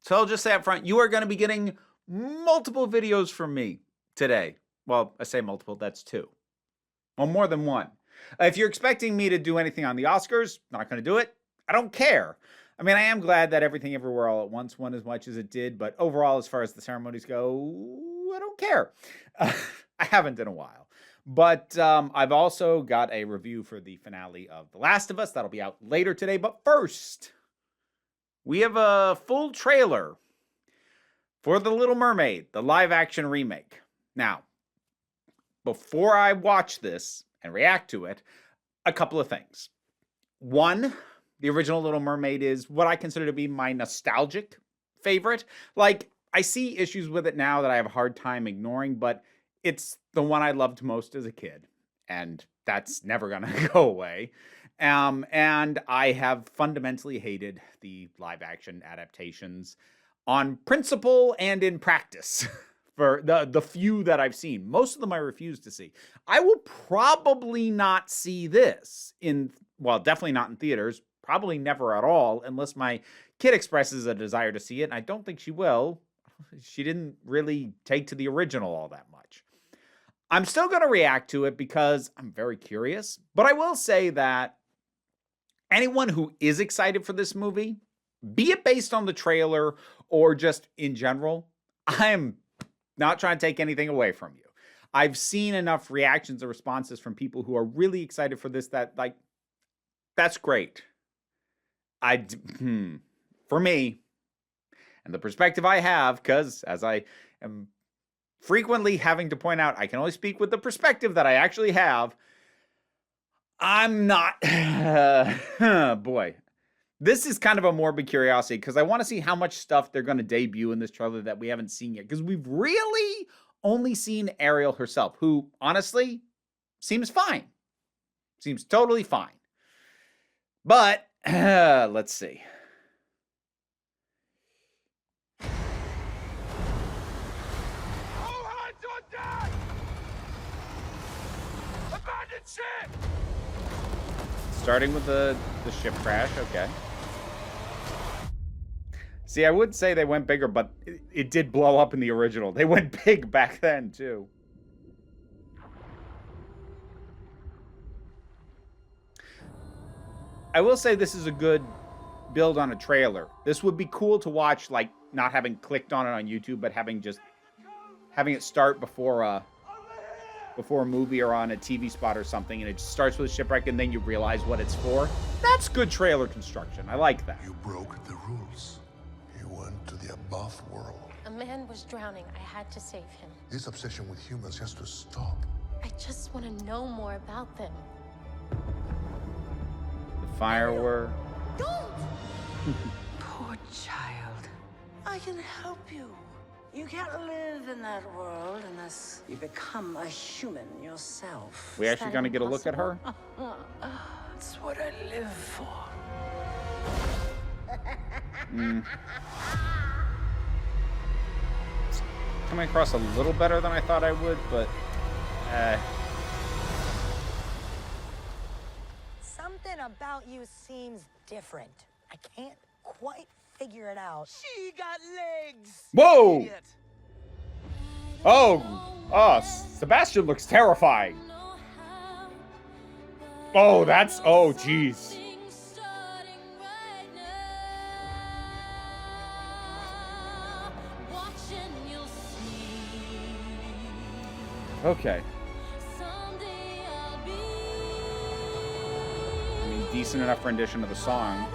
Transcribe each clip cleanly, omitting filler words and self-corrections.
So I'll just say up front, you are going to be getting multiple videos from me today. Well, I say multiple, that's 2. Well, more than 1. If you're expecting me to do anything on the Oscars, not going to do it. I don't care. I mean, I am glad that Everything Everywhere All at Once won as much as it did, but overall, as far as the ceremonies go, I don't care. I haven't in a while. But I've also got a review for the finale of The Last of Us. That'll be out later today. But first, we have a full trailer for The Little Mermaid, the live-action remake. Now, before I watch this and react to it, a couple of things. One, the original Little Mermaid is what I consider to be my nostalgic favorite. Like, I see issues with it now that I have a hard time ignoring, but it's the one I loved most as a kid, and that's never going to go away. And I have fundamentally hated the live-action adaptations on principle and in practice for the few that I've seen. Most of them I refuse to see. I will probably not see this definitely not in theaters, probably never at all, unless my kid expresses a desire to see it, and I don't think she will. She didn't really take to the original all that much. I'm still going to react to it because I'm very curious, but I will say that anyone who is excited for this movie, be it based on the trailer or just in general, I am not trying to take anything away from you. I've seen enough reactions or responses from people who are really excited for this that, like, that's great. For me, and the perspective I have, because as I am frequently having to point out, I can only speak with the perspective that I actually have. I'm not, boy, this is kind of a morbid curiosity because I want to see how much stuff they're going to debut in this trailer that we haven't seen yet. Because we've really only seen Ariel herself, who honestly seems fine. Seems totally fine. But let's see. Starting with the ship crash, okay. See, I would say they went bigger, but it did blow up in the original. They went big back then, too. I will say this is a good build on a trailer. This would be cool to watch, like, not having clicked on it on YouTube, but having it start before a movie or on a TV spot or something, and it just starts with a shipwreck, and then you realize what it's for. That's good trailer construction. I like that. You broke the rules. You went to the above world. A man was drowning. I had to save him. This obsession with humans has to stop. I just want to know more about them. The firework. Don't! Poor child. I can help you. You can't live in that world unless you become a human yourself. We actually gonna get a look at her? That's what I live for. Coming across a little better than I thought I would, but Something about you seems different. I can't quite figure it out. She got legs! whoa! Oh, Sebastian looks terrifying. Oh, jeez. Okay. I mean, decent enough rendition of the song.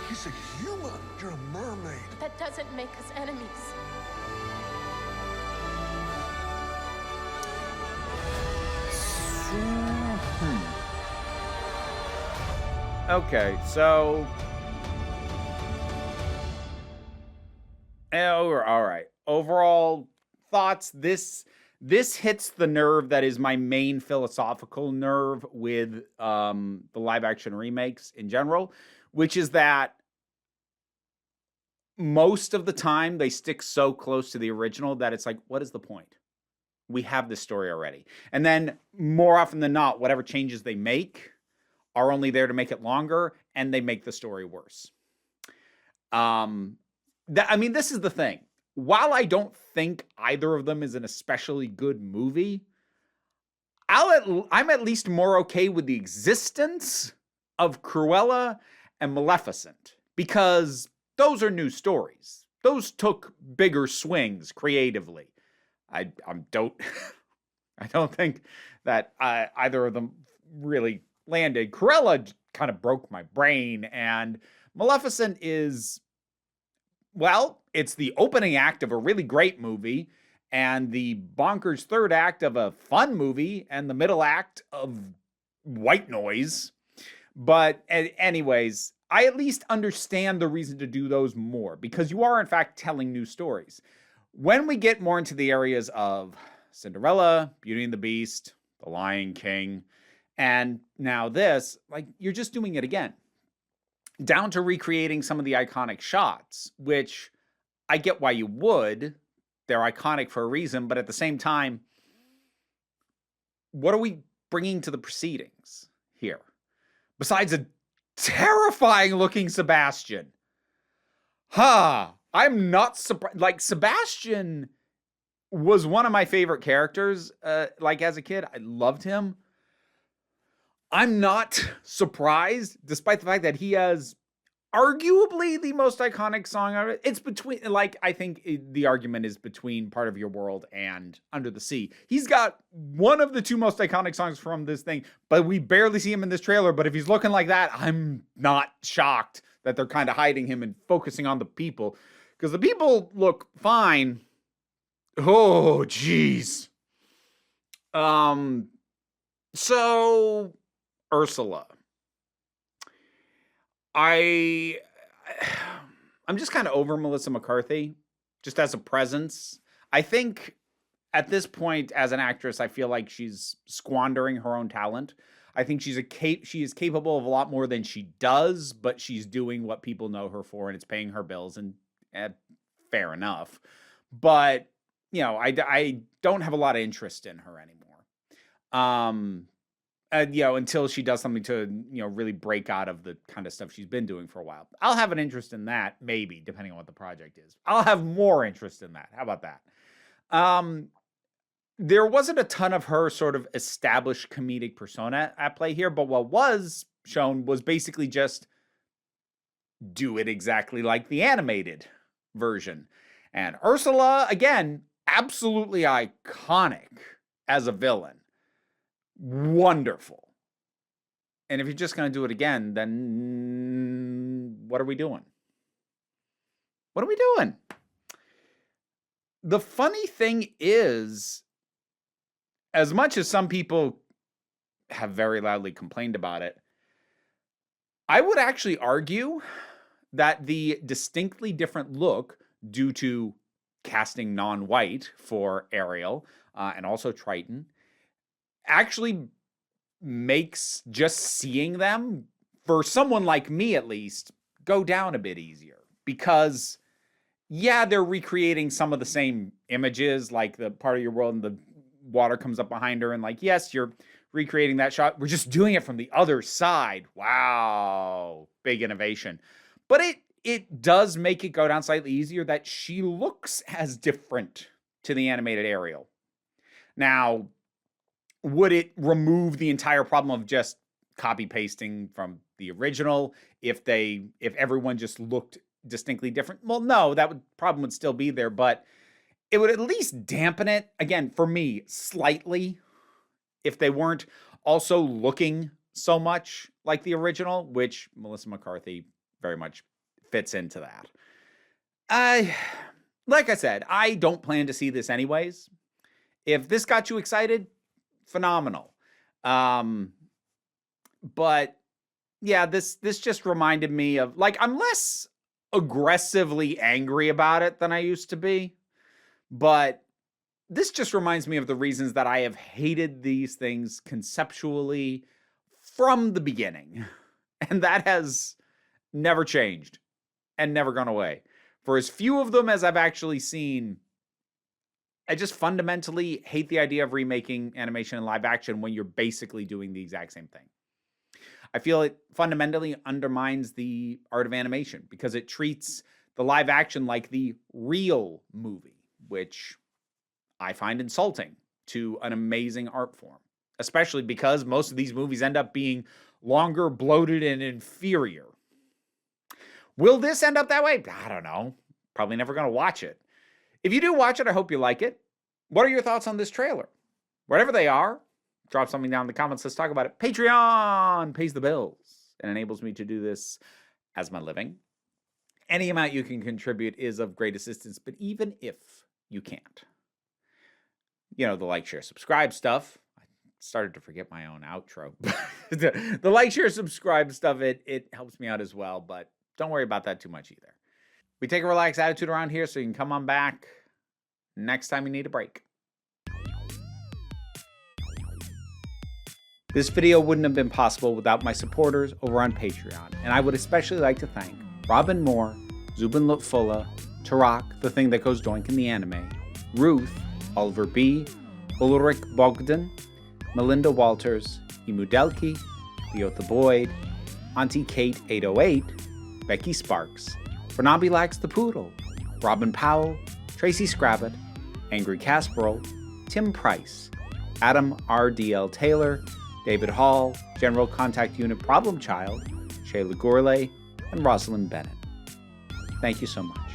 He's a human. You're a mermaid. That doesn't make us enemies. Okay, so all right. Overall thoughts. This hits the nerve that is my main philosophical nerve with the live action remakes in general, which is that most of the time they stick so close to the original that it's like, what is the point? We have this story already. And then more often than not, whatever changes they make are only there to make it longer, and they make the story worse. This is the thing. While I don't think either of them is an especially good movie, I'm at least more okay with the existence of Cruella and Maleficent because those are new stories. Those took bigger swings creatively. I don't I don't think that either of them really landed. Cruella kind of broke my brain, and Maleficent is, well, it's the opening act of a really great movie, and the bonkers third act of a fun movie, and the middle act of white noise. But anyways, I at least understand the reason to do those more, because you are, in fact, telling new stories. When we get more into the areas of Cinderella, Beauty and the Beast, The Lion King, and now this, like, you're just doing it again. Down to recreating some of the iconic shots, which I get why you would. They're iconic for a reason, but at the same time, what are we bringing to the proceedings here? Besides a terrifying looking Sebastian. I'm not surprised. Like, Sebastian was one of my favorite characters, like, as a kid. I loved him. I'm not surprised, despite the fact that he has arguably the most iconic song ever. It's between, like, I think the argument is between Part of Your World and Under the Sea. He's got one of the two most iconic songs from this thing, but we barely see him in this trailer. But if he's looking like that, I'm not shocked that they're kind of hiding him and focusing on the people, because the people look fine. Oh, geez. So Ursula. I'm just kind of over Melissa McCarthy, just as a presence. I think at this point, as an actress, I feel like she's squandering her own talent. I think she is capable of a lot more than she does, but she's doing what people know her for, and it's paying her bills, and fair enough. But, you know, I don't have a lot of interest in her anymore. Until she does something to, really break out of the kind of stuff she's been doing for a while. I'll have an interest in that, maybe, depending on what the project is. I'll have more interest in that. How about that? There wasn't a ton of her sort of established comedic persona at play here, but what was shown was basically just do it exactly like the animated version. And Ursula, again, absolutely iconic as a villain. Wonderful. And if you're just going to do it again, then what are we doing? What are we doing? The funny thing is, as much as some people have very loudly complained about it, I would actually argue that the distinctly different look, due to casting non-white for Ariel and also Triton, actually makes just seeing them, for someone like me at least, go down a bit easier. Because, yeah, they're recreating some of the same images, like the Part of Your World and the water comes up behind her, and like, yes, you're recreating that shot. We're just doing it from the other side. Wow, big innovation. But it does make it go down slightly easier that she looks as different to the animated Ariel. Now, would it remove the entire problem of just copy pasting from the original if everyone just looked distinctly different? Well, no, problem would still be there, but it would at least dampen it, again, for me, slightly, if they weren't also looking so much like the original, which Melissa McCarthy very much fits into that. Like I said, I don't plan to see this anyways. If this got you excited, phenomenal. But yeah, this just reminded me of, like, I'm less aggressively angry about it than I used to be, but this just reminds me of the reasons that I have hated these things conceptually from the beginning. And that has never changed and never gone away. For as few of them as I've actually seen, I just fundamentally hate the idea of remaking animation in live action when you're basically doing the exact same thing. I feel it fundamentally undermines the art of animation because it treats the live action like the real movie, which I find insulting to an amazing art form, especially because most of these movies end up being longer, bloated, and inferior. Will this end up that way? I don't know. Probably never going to watch it. If you do watch it, I hope you like it. What are your thoughts on this trailer? Whatever they are, drop something down in the comments. Let's talk about it. Patreon pays the bills and enables me to do this as my living. Any amount you can contribute is of great assistance, but even if you can't, the like, share, subscribe stuff. I started to forget my own outro. The like, share, subscribe stuff, it helps me out as well, but don't worry about that too much either. We take a relaxed attitude around here, so you can come on back next time you need a break. This video wouldn't have been possible without my supporters over on Patreon, and I would especially like to thank Robin Moore, Zubin Lutfullah, Tarak, the thing that goes doink in the anime, Ruth, Oliver B., Ulrich Bogdan, Melinda Walters, Imudelki, Leotha Boyd, Auntie Kate 808, Becky Sparks, Bernabe Lax the Poodle, Robin Powell, Tracy Scrabbit, Angry Casperl, Tim Price, Adam R.D.L. Taylor, David Hall, General Contact Unit Problem Child, Shayla Gourlay, and Rosalind Bennett. Thank you so much.